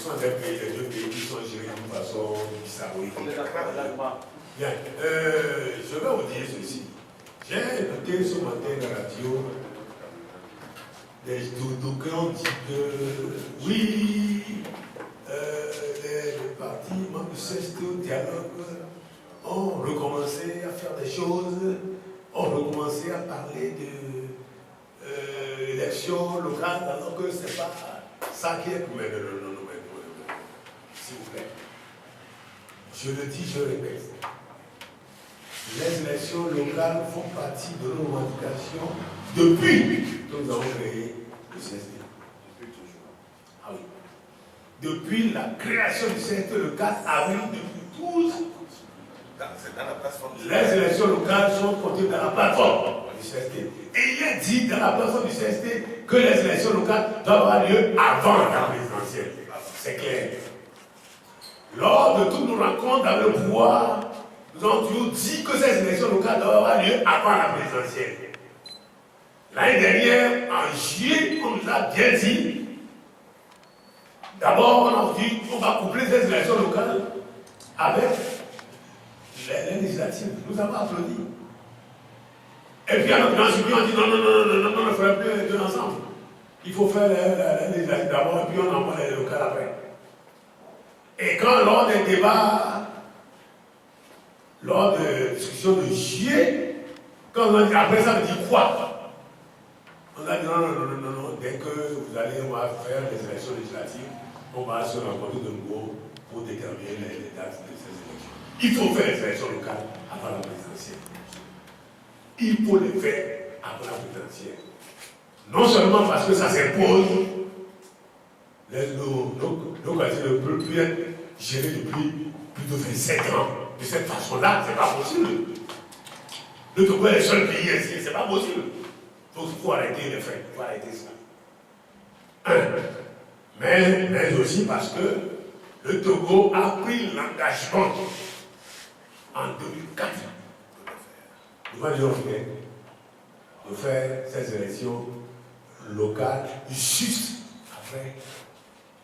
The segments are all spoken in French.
sont des pays, les deux pays qui sont gérés d'une façon bizarre. Bien, je vais vous dire ceci. J'ai écouté ce matin la radio des doudous qui ont dit que oui, les partis membres du CST au dialogue ont recommencé à faire des choses, ont recommencé à parler de élections locales, alors que ce n'est pas ça qui est. Mais non, s'il vous plaît. Je le dis, je répète. Les élections locales font partie de nos revendications depuis que nous avons créé le CST. Depuis toujours. Ah oui. Depuis la création du CST le 4 avril 2012, c'est dans la plateforme. Les élections locales sont comptées dans la plateforme du CST. Et il est dit dans la plateforme du CST que les élections locales doivent avoir lieu avant la présidentielle. C'est clair. Lors de toutes nos rencontres avec le pouvoir, nous avons toujours dit que ces élections locales doivent avoir lieu avant la présidentielle. L'année dernière, en juillet, on nous a bien dit, d'abord on a dit qu'on va coupler ces élections locales avec les législatives. Nous avons applaudi. Et puis dans ce pays, on dit non, on ne ferait plus les deux ensemble. Il faut faire les législatives d'abord et puis on envoie les locales après. Et quand lors des débats, lors de discussions de juillet, quand on a dit après ça, on dit quoi? On a dit non, dès que vous allez, on va faire les élections législatives, on va se rencontrer de nouveau pour déterminer les dates de ces élections. Il faut faire les élections locales avant la présidentielle. Il faut les faire avant la présidentielle. Non seulement parce que ça s'impose, nos quartiers ne peuvent plus être gérés depuis plus de 27 ans. De cette façon-là, c'est pas possible. Le Togo est le seul pays ici, c'est pas possible. Donc il faut arrêter les faits, il faut arrêter ça. Mais aussi parce que le Togo a pris l'engagement en 2004 devant l'Union européenne de faire ces élections locales juste après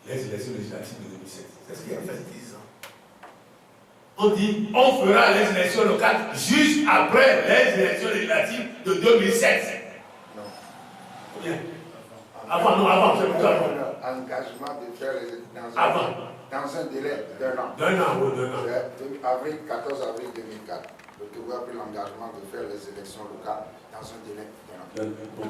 les élections législatives de 2007. C'est ce qui a fait 10 ans. On dit on fera les élections locales juste après les élections législatives de 2007. Non. Combien? Avant, c'est plutôt avant. Engagement de faire les dans un délai d'un an. D'un an. Avril, 14 avril 2004. Le Togo a pris l'engagement de faire les élections locales dans un délai d'un an.